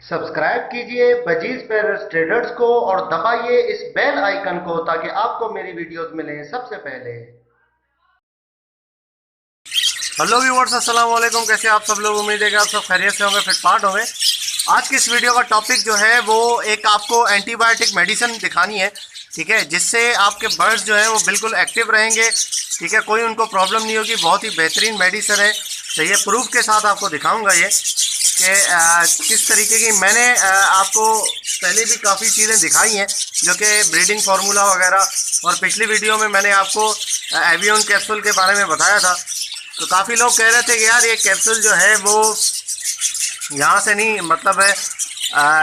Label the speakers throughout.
Speaker 1: Subscribe कीजिए budgies पेरस traders को और दबाइए इस बेल आइकन को ताकि आपको मेरी वीडियोस मिलें सबसे पहले। हेलो व्यूअर्स, अस्सलाम वालेकुम। कैसे आप सब लोग? उम्मीद है कि आप सब खैरियत से होंगे, फिटफाट होंगे। आज की इस वीडियो का टॉपिक जो है वो एक आपको एंटीबायोटिक मेडिसिन दिखानी है, ठीक है, जिससे आपके बर्ड्स जो है वो बिल्कुल एक्टिव रहेंगे, ठीक है, कोई उनको प्रॉब्लम नहीं होगी। बहुत ही बेहतरीन मेडिसिन है। तो ये प्रूफ के साथ आपको दिखाऊंगा ये कि किस तरीके की मैंने आपको पहले भी काफ़ी चीज़ें दिखाई हैं जो कि ब्रीडिंग फार्मूला वगैरह, और पिछली वीडियो में मैंने आपको एवियन कैप्सूल के बारे में बताया था। तो काफ़ी लोग कह रहे थे कि यार ये कैप्सूल जो है वो यहाँ से नहीं, मतलब है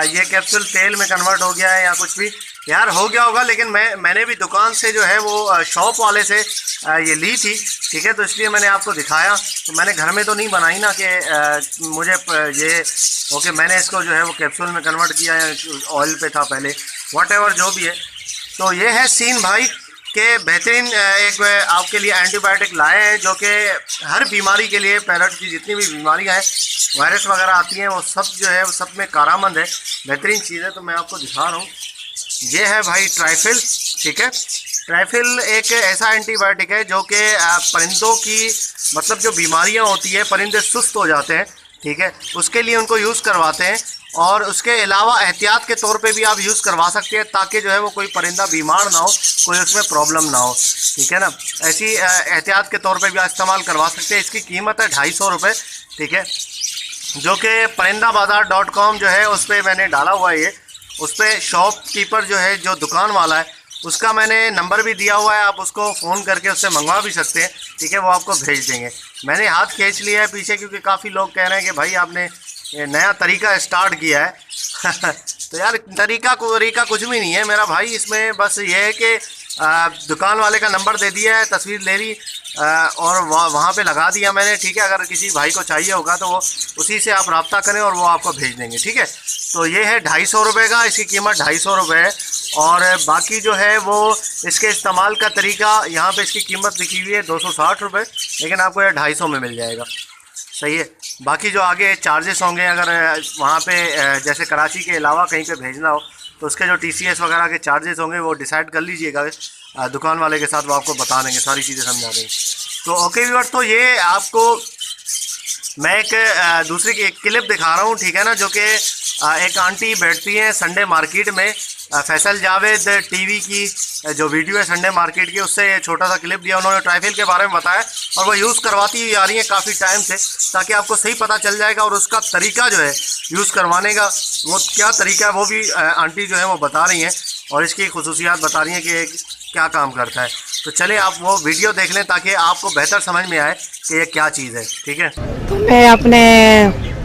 Speaker 1: ये कैप्सूल तेल में कन्वर्ट हो गया है या कुछ भी। यार हो गया होगा, लेकिन मैंने भी दुकान से जो है वो शॉप वाले से ये ली थी, ठीक है, तो इसलिए मैंने आपको दिखाया। तो मैंने घर में तो नहीं बनाई ना कि मुझे ये ओके मैंने इसको जो है वो कैप्सूल में कन्वर्ट किया है, ऑयल पे था पहले, व्हाटएवर जो भी है। तो ये है सीन भाई के बेहतरीन एक आपके लिए एंटीबायोटिक लाए हैं जो कि हर बीमारी के लिए, पैरट की जितनी भी बीमारियां हैं, वायरस वगैरह आती हैं, वो सब जो है वो सब में कारआमद है, बेहतरीन चीज़ है। तो मैं आपको दिखा रहा हूँ, ये है भाई ट्राइफिल, ठीक है। ट्राइफिल एक ऐसा एंटीबायोटिक है जो कि परिंदों की, मतलब जो बीमारियां होती है, परिंदे सुस्त हो जाते हैं, ठीक है, उसके लिए उनको यूज़ करवाते हैं। और उसके अलावा एहतियात के तौर पे भी आप यूज़ करवा सकते हैं ताकि जो है वो कोई परिंदा बीमार ना हो, कोई उसमें प्रॉब्लम ना हो, ठीक है ना। ऐसी एहतियात के तौर पे भी इस्तेमाल करवा सकते हैं। इसकी कीमत है 250 रुपये, ठीक है, जो कि parindabazaar.com जो है उस पर मैंने डाला हुआ है। ये उस पर शॉपकीपर जो है, जो दुकान वाला है, उसका मैंने नंबर भी दिया हुआ है, आप उसको फ़ोन करके उससे मंगवा भी सकते हैं, ठीक है, वो आपको भेज देंगे। मैंने हाथ खींच लिया है पीछे क्योंकि काफ़ी लोग कह रहे हैं कि भाई आपने ये नया तरीका स्टार्ट किया है तो यार तरीका कुछ भी नहीं है मेरा भाई, इसमें बस ये है कि दुकान वाले का नंबर दे दिया है, तस्वीर ले ली और वहाँ पे लगा दिया मैंने, ठीक है। अगर किसी भाई को चाहिए होगा तो वो उसी से आप रब्ता करें और वो आपको भेज देंगे, ठीक है। तो ये है 250 रुपये का, इसकी कीमत 250 रुपये है। और बाकी जो है वो इसके इस्तेमाल का तरीका, यहाँ पे इसकी कीमत लिखी हुई है 260 रुपये, लेकिन आपको यह 250 में मिल जाएगा, सही है। बाकी जो आगे चार्जेस होंगे, अगर वहाँ पे जैसे कराची के अलावा कहीं पे भेजना हो तो उसके जो TCS वगैरह के चार्जेस होंगे वो डिसाइड कर लीजिएगा दुकान वाले के साथ, वो आपको बता देंगे, सारी चीज़ें समझा देंगे। तो ओके व्यूअर्स, तो ये आपको मैं एक दूसरी की एक क्लिप दिखा रहा हूँ, ठीक है ना, जो कि एक आंटी बैठती हैं संडे मार्केट में, फैसल जावेद टीवी की जो वीडियो है संडे मार्केट की, उससे ये छोटा सा क्लिप दिया। उन्होंने ट्राइफिल के बारे में बताया और वो यूज़ करवाती हुई आ रही है काफ़ी टाइम से, ताकि आपको सही पता चल जाएगा। और उसका तरीका जो है यूज़ करवाने का, वो क्या तरीका है वो भी आंटी जो है वो बता रही हैं, और इसकी खुसूसियात बता रही हैं कि क्या काम करता है। तो चले आप वो वीडियो देख लें ताकि आपको बेहतर समझ में आए कि ये क्या चीज़ है, ठीक है।
Speaker 2: तो मैं अपने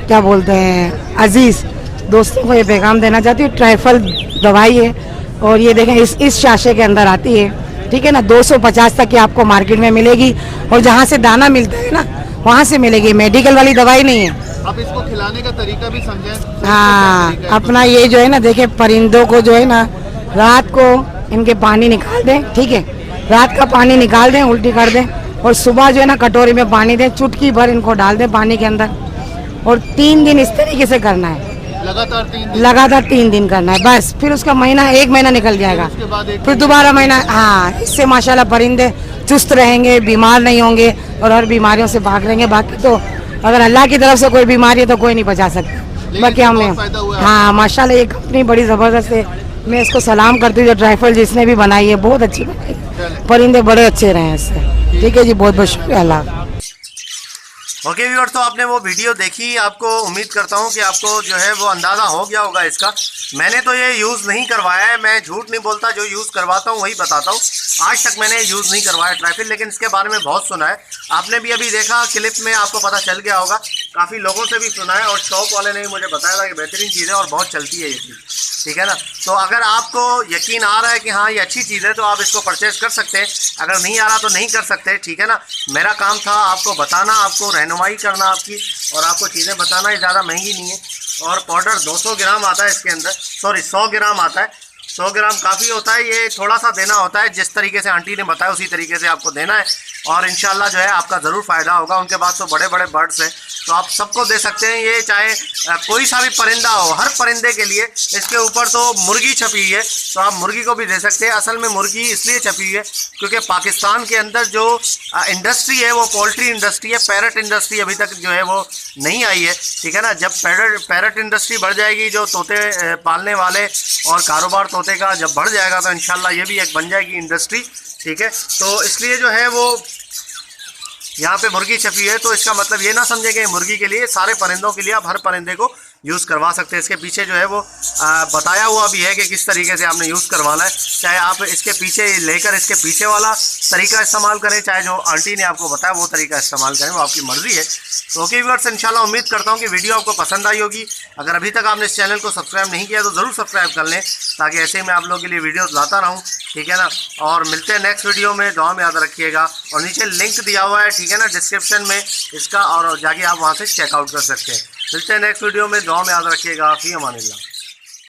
Speaker 2: क्या बोलते हैं अजीज़ दोस्तों को ये पैगाम देना चाहती हूँ। ट्राइफल दवाई है और ये देखें इस शाशे के अंदर आती है, ठीक है ना। 250 तक की आपको मार्केट में मिलेगी और जहाँ से दाना मिलता है ना वहाँ से मिलेगी, मेडिकल वाली दवाई नहीं है।
Speaker 3: आप इसको खिलाने का तरीका भी समझें।
Speaker 2: हाँ, अपना ये जो है ना, देखे परिंदों को जो है ना, रात को इनके पानी निकाल दें, ठीक है, रात का पानी निकाल दें, उल्टी कर दें, और सुबह जो है ना कटोरी में पानी दें, चुटकी भर इनको डाल दें पानी के अंदर, और 3 दिन इस तरीके से करना है, लगातार 3 दिन करना है बस। फिर उसका महीना, 1 महीना निकल जाएगा, फिर दोबारा महीना। हाँ, इससे माशाल्लाह परिंदे चुस्त रहेंगे, बीमार नहीं होंगे और हर बीमारियों से भाग रहेंगे। बाकी तो अगर अल्लाह की तरफ से कोई बीमारी है तो कोई नहीं बचा सकता। बाकी हमें हाँ माशाल्लाह ये कंपनी बड़ी ज़बरदस्त है, मैं इसको सलाम करती हूँ। जो ट्राइफल जिसने भी बनाई है बहुत अच्छी बनाई है, परिंदे बड़े अच्छे रहे हैं इससे, ठीक है जी, बहुत बहुत शुक्रिया। अल्लाह।
Speaker 1: ओके व्यूअर, तो आपने वो वीडियो देखी, आपको उम्मीद करता हूँ कि आपको जो है वो अंदाज़ा हो गया होगा इसका। मैंने तो ये यूज़ नहीं करवाया है, मैं झूठ नहीं बोलता, जो यूज़ करवाता हूँ वही बताता हूँ। आज तक मैंने यूज़ नहीं करवाया ट्राइफिल, लेकिन इसके बारे में बहुत सुना है। आपने भी अभी देखा क्लिप में, आपको पता चल गया होगा, काफ़ी लोगों से भी सुना है और शॉप वाले ने भी मुझे बताया था कि बेहतरीन चीज़ है और बहुत चलती है ये चीज़, ठीक है ना। तो अगर आपको यकीन आ रहा है कि हाँ ये अच्छी चीज़ है तो आप इसको परचेज़ कर सकते हैं, अगर नहीं आ रहा तो नहीं कर सकते, ठीक है ना। मेरा काम था आपको बताना, आपको रहनुमाई करना आपकी, और आपको चीज़ें बताना। ये ज़्यादा महंगी नहीं है। और पाउडर 200 ग्राम आता है इसके अंदर, सॉरी 100 ग्राम आता है। 100 ग्राम काफ़ी होता है, ये थोड़ा सा देना होता है, जिस तरीके से आंटी ने बताया उसी तरीके से आपको देना है। और इंशाल्लाह जो है आपका ज़रूर फ़ायदा होगा। उनके पास तो बड़े बड़े बर्ड्स हैं, तो आप सबको दे सकते हैं। ये चाहे कोई सा भी परिंदा हो, हर परिंदे के लिए। इसके ऊपर तो मुर्गी छपी हुई है, तो आप मुर्गी को भी दे सकते हैं। असल में मुर्गी इसलिए छपी हुई है क्योंकि पाकिस्तान के अंदर जो इंडस्ट्री है वो पोल्ट्री इंडस्ट्री है। पैरट इंडस्ट्री अभी तक जो है वो नहीं आई है, ठीक है ना। जब पैरट इंडस्ट्री बढ़ जाएगी, जो तोते पालने वाले और कारोबार तोते का जब बढ़ जाएगा, तो इंशाल्लाह ये भी एक बन जाएगी इंडस्ट्री, ठीक है। तो इसलिए जो है वो यहाँ पे मुर्गी छपी है, तो इसका मतलब ये ना समझे कि मुर्गी के लिए, सारे परिंदों के लिए आप हर परिंदे को यूज़ करवा सकते हैं। इसके पीछे जो है वो बताया हुआ भी है कि किस तरीके से आपने यूज़ करवाना है। चाहे आप इसके पीछे लेकर इसके पीछे वाला तरीका इस्तेमाल करें, चाहे जो आंटी ने आपको बताया वो तरीका इस्तेमाल करें, वो आपकी मर्ज़ी है। तो ओके व्यूअर्स, इंशाल्लाह उम्मीद करता हूँ कि वीडियो आपको पसंद आई होगी। अगर अभी तक आपने इस चैनल को सब्सक्राइब नहीं किया तो ज़रूर सब्सक्राइब कर लें, ताकि ऐसे ही मैं आप लोगों के लिए वीडियोज़ लाता रहूँ, ठीक है ना। और मिलते हैं नेक्स्ट वीडियो में। दुआ में याद रखिएगा, और नीचे लिंक दिया हुआ है, ठीक है ना, डिस्क्रिप्शन में इसका, और जाके आप वहाँ से चेकआउट कर सकते हैं। मिलते हैं नेक्स्ट वीडियो में। दुआ में याद रखिएगा। फी अमानिल्लाह।